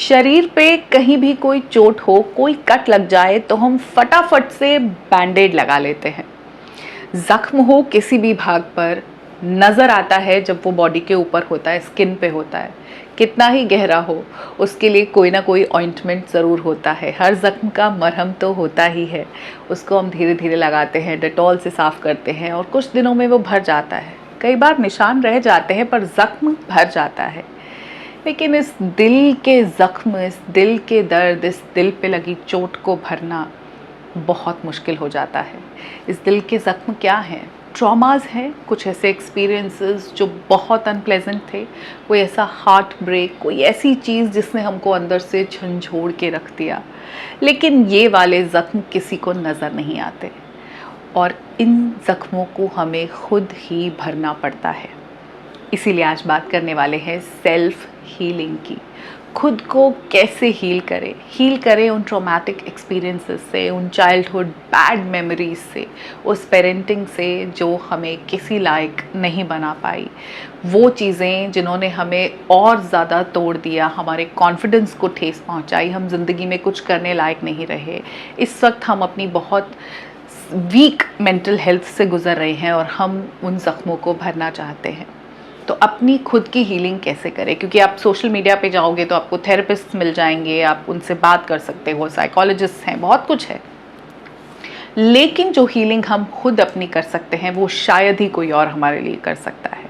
शरीर पे कहीं भी कोई चोट हो, कोई कट लग जाए तो हम फटाफट से बैंडेड लगा लेते हैं। जख्म हो किसी भी भाग पर नज़र आता है जब वो बॉडी के ऊपर होता है, स्किन पे होता है। कितना ही गहरा हो, उसके लिए कोई ना कोई ऑइंटमेंट ज़रूर होता है। हर जख्म का मरहम तो होता ही है। उसको हम धीरे धीरे लगाते हैं, डेटॉल से साफ़ करते हैं और कुछ दिनों में वो भर जाता है। कई बार निशान रह जाते हैं पर जख्म भर जाता है। लेकिन इस दिल के ज़ख्म, इस दिल के दर्द, इस दिल पे लगी चोट को भरना बहुत मुश्किल हो जाता है। इस दिल के ज़ख्म क्या हैं? ट्रॉमास हैं, कुछ ऐसे एक्सपीरियंसेस जो बहुत अनप्लेजेंट थे, कोई ऐसा हार्ट ब्रेक, कोई ऐसी चीज़ जिसने हमको अंदर से झंझोड़ के रख दिया। लेकिन ये वाले ज़ख्म किसी को नज़र नहीं आते और इन ज़ख्मों को हमें खुद ही भरना पड़ता है। इसीलिए आज बात करने वाले हैं सेल्फ हीलिंग की। खुद को कैसे हील करें उन ट्रॉमेटिक एक्सपीरियंसेस से, उन चाइल्डहुड बैड मेमोरीज से, उस पेरेंटिंग से जो हमें किसी लायक नहीं बना पाई, वो चीज़ें जिन्होंने हमें और ज़्यादा तोड़ दिया, हमारे कॉन्फिडेंस को ठेस पहुंचाई, हम ज़िंदगी में कुछ करने लायक नहीं रहे। इस वक्त हम अपनी बहुत वीक मेंटल हेल्थ से गुज़र रहे हैं और हम उन ज़ख्मों को भरना चाहते हैं। तो अपनी खुद की हीलिंग कैसे करें? क्योंकि आप सोशल मीडिया पे जाओगे तो आपको थेरेपिस्ट मिल जाएंगे, आप उनसे बात कर सकते हो, साइकोलॉजिस्ट हैं, बहुत कुछ है। लेकिन जो हीलिंग हम खुद अपनी कर सकते हैं वो शायद ही कोई और हमारे लिए कर सकता है,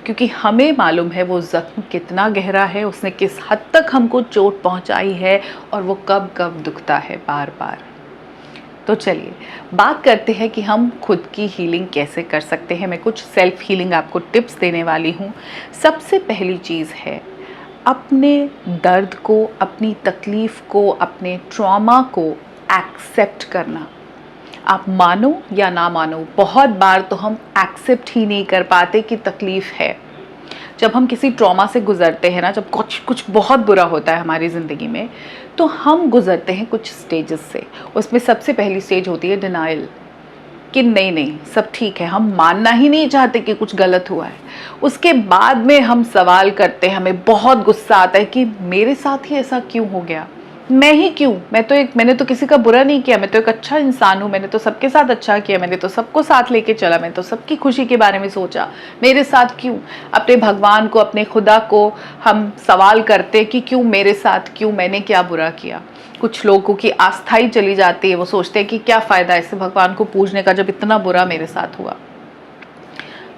क्योंकि हमें मालूम है वो ज़ख्म कितना गहरा है, उसने किस हद तक हमको चोट पहुंचाई है और वो कब कब दुखता है बार बार। तो चलिए बात करते हैं कि हम खुद की हीलिंग कैसे कर सकते हैं। मैं कुछ सेल्फ हीलिंग आपको टिप्स देने वाली हूँ। सबसे पहली चीज़ है अपने दर्द को, अपनी तकलीफ़ को, अपने ट्रॉमा को एक्सेप्ट करना। आप मानो या ना मानो, बहुत बार तो हम एक्सेप्ट ही नहीं कर पाते कि तकलीफ़ है। जब हम किसी ट्रॉमा से गुज़रते हैं ना, जब कुछ बहुत बुरा होता है हमारी ज़िंदगी में, तो हम गुज़रते हैं कुछ स्टेजेस से। उसमें सबसे पहली स्टेज होती है डिनाइल, कि नहीं नहीं सब ठीक है, हम मानना ही नहीं चाहते कि कुछ गलत हुआ है। उसके बाद में हम सवाल करते हैं, हमें बहुत गुस्सा आता है कि मेरे साथ ही ऐसा क्यों हो गया, मैं ही क्यों, मैंने तो किसी का बुरा नहीं किया, मैं तो एक अच्छा इंसान हूँ, मैंने तो सबके साथ अच्छा किया, मैंने तो सबको साथ लेके चला, मैंने तो सबकी खुशी के बारे में सोचा, मेरे साथ क्यों। अपने भगवान को, अपने खुदा को हम सवाल करते कि क्यों मेरे साथ, क्यों, मैंने क्या बुरा किया। कुछ लोगों की आस्था ही चली जाती है, वो सोचते हैं कि क्या फ़ायदा ऐसे भगवान को पूजने का जब इतना बुरा मेरे साथ हुआ।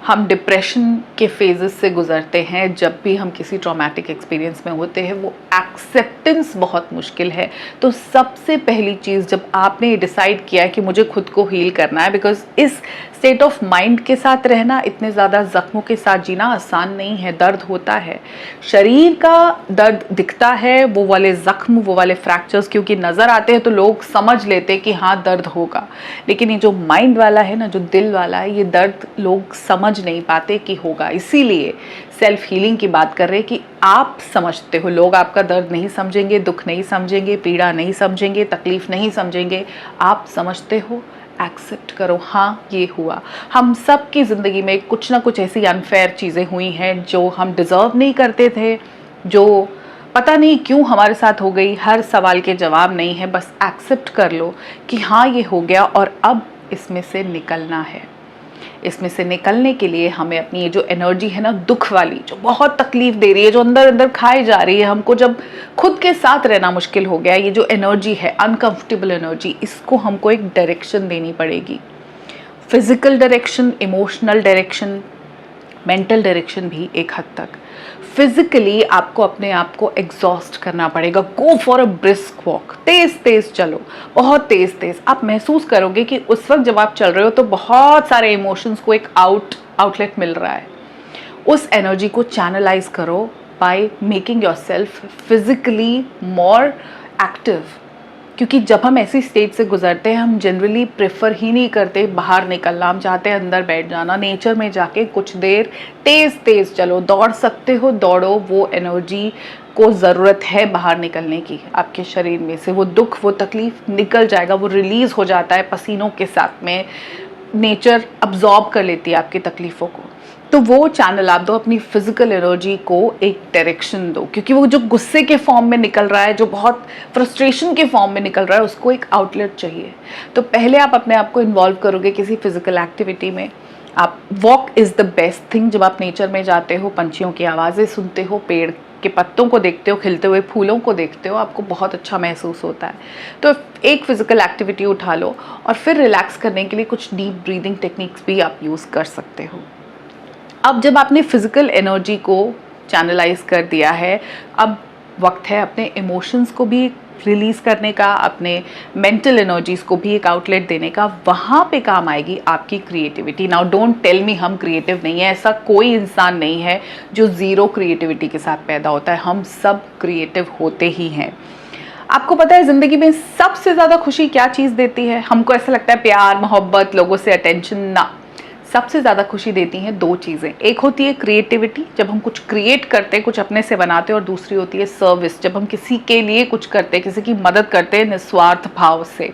हम डिप्रेशन के फेजेस से गुज़रते हैं जब भी हम किसी ट्रॉमेटिक एक्सपीरियंस में होते हैं। वो एक्सेप्टेंस बहुत मुश्किल है। तो सबसे पहली चीज़, जब आपने डिसाइड किया है कि मुझे खुद को हील करना है, बिकॉज इस स्टेट ऑफ माइंड के साथ रहना, इतने ज़्यादा ज़ख्मों के साथ जीना आसान नहीं है। दर्द होता है, शरीर का दर्द दिखता है, वो वाले ज़ख्म, वो वाले फ्रैक्चर्स क्योंकि नज़र आते हैं तो लोग समझ लेते हैं कि हाँ दर्द होगा। लेकिन ये जो माइंड वाला है ना, जो दिल वाला है, ये दर्द लोग समझ नहीं पाते कि होगा। इसीलिए सेल्फ हीलिंग की बात कर रहे हैं कि आप समझते हो, लोग आपका दर्द नहीं समझेंगे, दुख नहीं समझेंगे, पीड़ा नहीं समझेंगे, तकलीफ नहीं समझेंगे। आप समझते हो, एक्सेप्ट करो, हाँ ये हुआ। हम सब की ज़िंदगी में कुछ ना कुछ ऐसी अनफेयर चीज़ें हुई हैं जो हम डिज़र्व नहीं करते थे, जो पता नहीं क्यों हमारे साथ हो गई। हर सवाल के जवाब नहीं है, बस एक्सेप्ट कर लो कि हाँ ये हो गया और अब इसमें से निकलना है। इसमें से निकलने के लिए हमें अपनी ये जो एनर्जी है ना, दुख वाली, जो बहुत तकलीफ दे रही है, जो अंदर अंदर खाई जा रही है, हमको जब खुद के साथ रहना मुश्किल हो गया, ये जो एनर्जी है, अनकंफर्टेबल एनर्जी, इसको हमको एक डायरेक्शन देनी पड़ेगी। Physical direction, emotional direction, mental direction भी एक हद तक। फिजिकली आपको अपने आप को एग्जॉस्ट करना पड़ेगा। Go for a brisk walk, तेज तेज चलो, बहुत तेज तेज। आप महसूस करोगे कि उस वक्त जब आप चल रहे हो तो बहुत सारे इमोशंस को एक आउटलेट मिल रहा है। उस एनर्जी को चैनलाइज करो by making your self physically more active. क्योंकि जब हम ऐसी स्टेज से गुजरते हैं, हम जनरली प्रेफर ही नहीं करते बाहर निकलना, हम चाहते हैं अंदर बैठ जाना, नेचर में जाके कुछ देर तेज़ तेज़ चलो, दौड़ सकते हो दौड़ो। वो एनर्जी को ज़रूरत है बाहर निकलने की, आपके शरीर में से वो दुख, वो तकलीफ़ निकल जाएगा, वो रिलीज़ हो जाता है पसीनों के साथ में। नेचर अब्जॉर्ब कर लेती है आपकी तकलीफ़ों को। तो वो चैनल आप दो, अपनी फिजिकल एनर्जी को एक डायरेक्शन दो, क्योंकि वो जो गुस्से के फॉर्म में निकल रहा है, जो बहुत फ्रस्ट्रेशन के फॉर्म में निकल रहा है, उसको एक आउटलेट चाहिए। तो पहले आप अपने आप को इन्वॉल्व करोगे किसी फिजिकल एक्टिविटी में। आप walk is the best thing. जब आप नेचर में जाते हो, पंछियों की आवाज़ें सुनते हो, पेड़ के पत्तों को देखते हो, खिलते हुए फूलों को देखते हो, आपको बहुत अच्छा महसूस होता है। तो एक फिजिकल एक्टिविटी उठा लो और फिर रिलैक्स करने के लिए कुछ डीप ब्रीदिंग टेक्निक्स भी आप यूज़ कर सकते हो। अब जब आपने फिजिकल एनर्जी को चैनलाइज कर दिया है, अब वक्त है अपने इमोशंस को भी रिलीज़ करने का, अपने मेंटल एनर्जीज़ को भी एक आउटलेट देने का। वहाँ पे काम आएगी आपकी creativity. Now don't tell me हम क्रिएटिव नहीं है। ऐसा कोई इंसान नहीं है जो ज़ीरो क्रिएटिविटी के साथ पैदा होता है। हम सब क्रिएटिव होते ही हैं। आपको पता है ज़िंदगी में सबसे ज़्यादा खुशी क्या चीज़ देती है? हमको ऐसा लगता है प्यार, मोहब्बत, लोगों से अटेंशन। ना, सबसे ज़्यादा खुशी देती हैं दो चीज़ें। एक होती है क्रिएटिविटी, जब हम कुछ क्रिएट करते हैं, कुछ अपने से बनाते हैं, और दूसरी होती है सर्विस, जब हम किसी के लिए कुछ करते हैं, किसी की मदद करते हैं निस्वार्थ भाव से।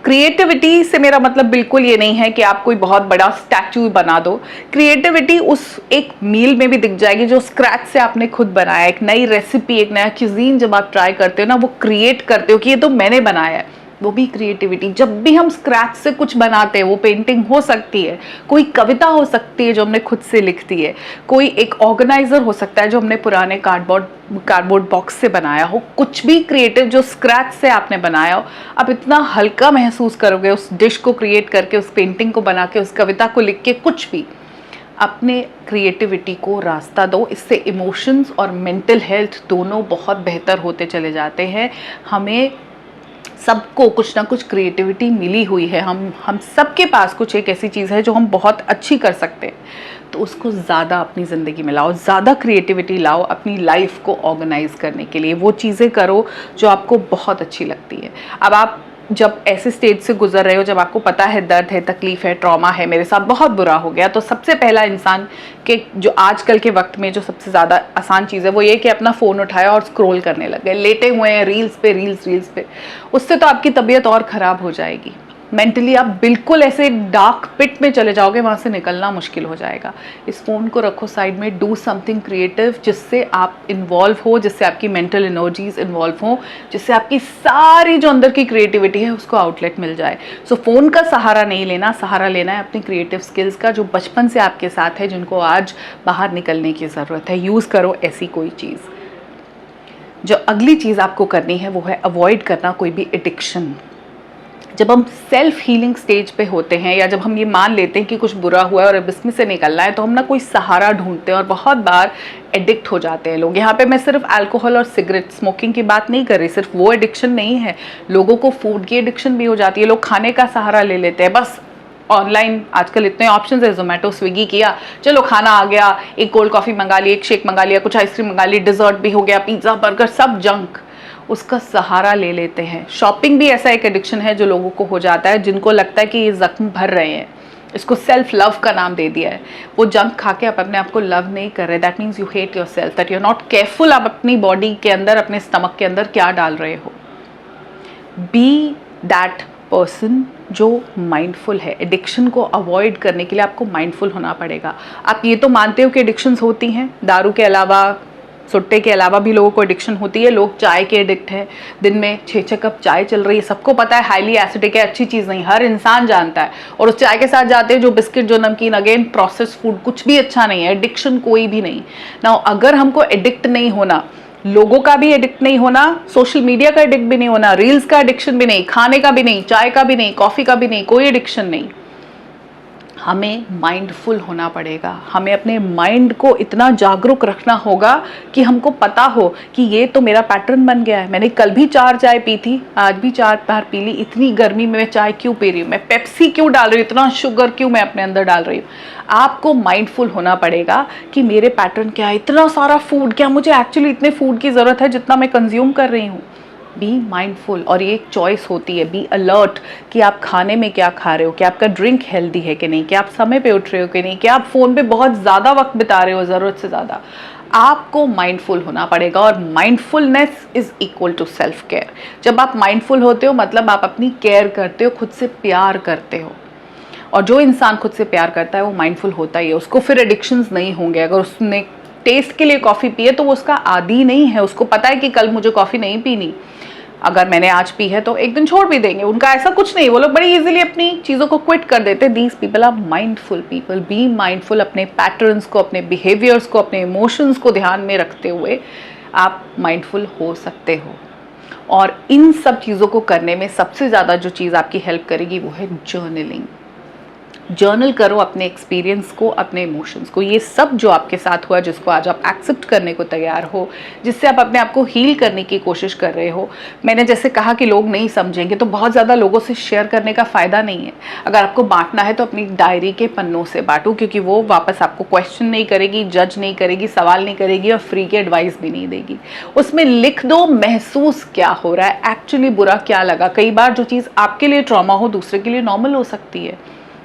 क्रिएटिविटी से मेरा मतलब बिल्कुल ये नहीं है कि आप कोई बहुत बड़ा स्टैचू बना दो। क्रिएटिविटी उस एक मील में भी दिख जाएगी जो स्क्रैच से आपने खुद बनाया। एक नई रेसिपी, एक नया क्यूजीन जब आप ट्राई करते हो ना, वो क्रिएट करते हो कि ये तो मैंने बनाया है, वो भी क्रिएटिविटी। जब भी हम स्क्रैच से कुछ बनाते हैं, वो पेंटिंग हो सकती है, कोई कविता हो सकती है जो हमने खुद से लिख दी है, कोई एक ऑर्गेनाइजर हो सकता है जो हमने पुराने कार्डबोर्ड बॉक्स से बनाया हो। कुछ भी क्रिएटिव जो स्क्रैच से आपने बनाया हो, आप इतना हल्का महसूस करोगे उस डिश को क्रिएट करके, उस पेंटिंग को बना के, उस कविता को लिख के। कुछ भी अपने क्रिएटिविटी को रास्ता दो। इससे इमोशंस और मेंटल हेल्थ दोनों बहुत बेहतर होते चले जाते हैं। हमें सबको कुछ ना कुछ क्रिएटिविटी मिली हुई है। हम सबके पास कुछ एक ऐसी चीज़ है जो हम बहुत अच्छी कर सकते हैं। तो उसको ज़्यादा अपनी ज़िंदगी में लाओ, ज़्यादा क्रिएटिविटी लाओ अपनी लाइफ को ऑर्गेनाइज करने के लिए। वो चीज़ें करो जो आपको बहुत अच्छी लगती है। अब आप जब ऐसे स्टेज से गुजर रहे हो, जब आपको पता है दर्द है, तकलीफ है, ट्रॉमा है, मेरे साथ बहुत बुरा हो गया, तो सबसे पहला इंसान के जो आजकल के वक्त में जो सबसे ज़्यादा आसान चीज़ है वो ये कि अपना फ़ोन उठाया और स्क्रॉल करने लग गए, लेटे हुए हैं रील्स पे। उससे तो आपकी तबीयत और ख़राब हो जाएगी। मेंटली आप बिल्कुल ऐसे डार्क पिट में चले जाओगे, वहाँ से निकलना मुश्किल हो जाएगा। इस फ़ोन को रखो साइड में, डू समथिंग क्रिएटिव जिससे आप इन्वॉल्व हो, जिससे आपकी मेंटल एनर्जीज इन्वॉल्व हो, जिससे आपकी सारी जो अंदर की क्रिएटिविटी है उसको आउटलेट मिल जाए। सो फ़ोन का सहारा नहीं लेना, सहारा लेना है अपनी क्रिएटिव स्किल्स का जो बचपन से आपके साथ है, जिनको आज बाहर निकलने की ज़रूरत है। यूज़ करो ऐसी कोई चीज़। जो अगली चीज़ आपको करनी है वो है अवॉइड करना कोई भी एडिक्शन। जब हम सेल्फ हीलिंग स्टेज पे होते हैं, या जब हम ये मान लेते हैं कि कुछ बुरा हुआ है और अब इसमें से निकलना है, तो हम ना कोई सहारा ढूंढते हैं और बहुत बार एडिक्ट हो जाते हैं लोग। यहाँ पे मैं सिर्फ अल्कोहल और सिगरेट स्मोकिंग की बात नहीं कर रही। सिर्फ वो एडिक्शन नहीं है, लोगों को फूड की एडिक्शन भी हो जाती है। लोग खाने का सहारा ले लेते हैं। बस ऑनलाइन आजकल इतने ऑप्शंस है, जोमेटो, स्विगी किया, चलो खाना आ गया, एक कोल्ड कॉफ़ी मंगा ली, एक शेक मंगा लिया, कुछ आइसक्रीम मंगा ली, डिजर्ट भी हो गया, पिज्ज़ा, बर्गर, सब जंक, उसका सहारा ले लेते हैं। शॉपिंग भी ऐसा एक एडिक्शन है जो लोगों को हो जाता है, जिनको लगता है कि ये जख्म भर रहे हैं। इसको सेल्फ लव का नाम दे दिया है। वो जंक खा के आप अपने आप को लव नहीं कर रहे। That means you hate yourself, that you are not careful. आप अपनी बॉडी के अंदर, अपने स्टमक के अंदर क्या डाल रहे हो। बी दैट पर्सन जो माइंडफुल है। एडिक्शन को अवॉइड करने के लिए आपको माइंडफुल होना पड़ेगा। आप ये तो मानते हो कि एडिक्शंस होती हैं, दारू के अलावा, सुट्टे के अलावा भी लोगों को एडिक्शन होती है। लोग चाय के एडिक्ट हैं, दिन में 6-6 कप चाय चल रही है, सबको पता है हाईली एसिडिक है, अच्छी चीज़ नहीं, हर इंसान जानता है। और उस चाय के साथ जाते हैं जो बिस्किट, जो नमकीन, अगेन प्रोसेस फूड, कुछ भी अच्छा नहीं है। एडिक्शन कोई भी नहीं ना। अगर हमको एडिक्ट नहीं होना, लोगों का भी एडिक्ट नहीं होना, सोशल मीडिया का एडिक्ट भी नहीं होना, रील्स का एडिक्शन भी नहीं, खाने का भी नहीं, चाय का भी नहीं, कॉफ़ी का भी नहीं, कोई एडिक्शन नहीं, हमें माइंडफुल होना पड़ेगा। हमें अपने माइंड को इतना जागरूक रखना होगा कि हमको पता हो कि ये तो मेरा पैटर्न बन गया है। मैंने कल भी 4 चाय पी थी, आज भी 4 बार पी ली। इतनी गर्मी में मैं चाय क्यों पी रही हूँ, मैं पेप्सी क्यों डाल रही हूँ, इतना शुगर क्यों मैं अपने अंदर डाल रही हूँ। आपको माइंडफुल होना पड़ेगा कि मेरे पैटर्न क्या है, इतना सारा फूड, क्या मुझे एक्चुअली इतने फूड की ज़रूरत है जितना मैं कंज्यूम कर रही हूँ। Be mindful. और ये एक चॉइस होती है, बी अलर्ट कि आप खाने में क्या खा रहे हो, क्या आपका ड्रिंक हेल्दी है कि नहीं, क्या आप समय पे उठ रहे हो कि नहीं, क्या आप फ़ोन पे बहुत ज़्यादा वक्त बिता रहे हो ज़रूरत से ज़्यादा। आपको माइंडफुल होना पड़ेगा। और mindfulness is equal to self care. जब आप माइंडफुल होते हो मतलब आप अपनी केयर करते हो, खुद से प्यार करते हो। और जो इंसान खुद से प्यार करता है वो माइंडफुल होता ही है, उसको फिर एडिक्शंस नहीं होंगे। अगर उसने टेस्ट के लिए कॉफ़ी पी है तो वो उसका आदी नहीं है, उसको पता है कि कल मुझे कॉफ़ी नहीं पीनी, अगर मैंने आज पी है तो एक दिन छोड़ भी देंगे, उनका ऐसा कुछ नहीं, वो लोग बड़ी इजीली अपनी चीज़ों को क्विट कर देते। These people are mindful people. Be mindful, अपने पैटर्न्स को, अपने बिहेवियर्स को, अपने इमोशंस को ध्यान में रखते हुए आप माइंडफुल हो सकते हो। और इन सब चीज़ों को करने में सबसे ज़्यादा जो चीज़ आपकी हेल्प करेगी वो है जर्नलिंग। जर्नल करो अपने एक्सपीरियंस को, अपने इमोशंस को, ये सब जो आपके साथ हुआ, जिसको आज आप एक्सेप्ट करने को तैयार हो, जिससे आप अपने आप को हील करने की कोशिश कर रहे हो। मैंने जैसे कहा कि लोग नहीं समझेंगे, तो बहुत ज़्यादा लोगों से शेयर करने का फ़ायदा नहीं है। अगर आपको बांटना है तो अपनी डायरी के पन्नों से बांटो, क्योंकि वो वापस आपको क्वेश्चन नहीं करेगी, जज नहीं करेगी, सवाल नहीं करेगी और फ्री की एडवाइस भी नहीं देगी। उसमें लिख दो महसूस क्या हो रहा है, एक्चुअली बुरा क्या लगा। कई बार जो चीज़ आपके लिए ट्रॉमा हो दूसरे के लिए नॉर्मल हो सकती है,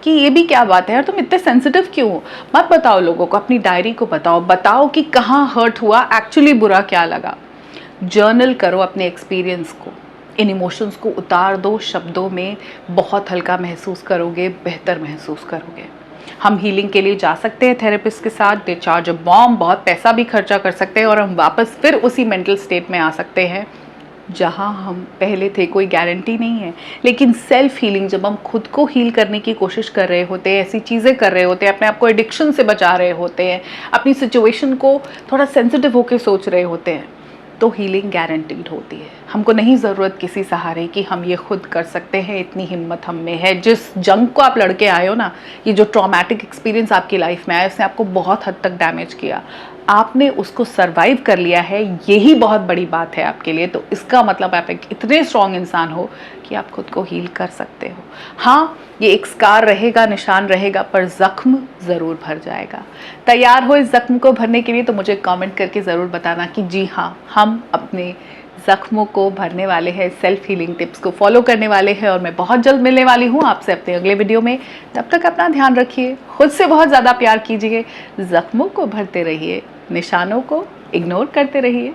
कि ये भी क्या बात है यार, तुम इतने सेंसिटिव क्यों हो। मत बताओ लोगों को, अपनी डायरी को बताओ कि कहाँ हर्ट हुआ, एक्चुअली बुरा क्या लगा। जर्नल करो अपने एक्सपीरियंस को, इन इमोशंस को उतार दो शब्दों में, बहुत हल्का महसूस करोगे, बेहतर महसूस करोगे। हम हीलिंग के लिए जा सकते हैं थेरेपिस्ट के साथ, दे चार्ज अ बॉम्ब, बहुत पैसा भी खर्चा कर सकते हैं और हम वापस फिर उसी मेंटल स्टेट में आ सकते हैं जहाँ हम पहले थे। कोई गारंटी नहीं है, लेकिन सेल्फ हीलिंग, जब हम खुद को हील करने की कोशिश कर रहे होते हैं, ऐसी चीज़ें कर रहे होते हैं, अपने आप को एडिक्शन से बचा रहे होते हैं, अपनी सिचुएशन को थोड़ा सेंसिटिव होकर सोच रहे होते हैं, तो हीलिंग गारंटीड होती है। हमको नहीं ज़रूरत किसी सहारे की, हम ये खुद कर सकते हैं, इतनी हिम्मत हम में है। जिस जंग को आप लड़के आए हो ना, ये जो ट्रॉमेटिक एक्सपीरियंस आपकी लाइफ में आया, उसने आपको बहुत हद तक डैमेज किया, आपने उसको सरवाइव कर लिया है, यही बहुत बड़ी बात है आपके लिए। तो इसका मतलब आप एक इतने स्ट्रॉन्ग इंसान हो कि आप खुद को हील कर सकते हो। हाँ, ये एक स्कार रहेगा, निशान रहेगा, पर ज़ख्म ज़रूर भर जाएगा। तैयार हो इस ज़ख्म को भरने के लिए? तो मुझे कमेंट करके ज़रूर बताना कि जी हाँ, हम अपने ज़ख्मों को भरने वाले हैं, सेल्फ हीलिंग टिप्स को फॉलो करने वाले हैं। और मैं बहुत जल्द मिलने वाली हूँ आपसे अपने अगले वीडियो में। तब तक अपना ध्यान रखिए, खुद से बहुत ज़्यादा प्यार कीजिए, ज़ख्मों को भरते रहिए, निशानों को इग्नोर करते रहिए।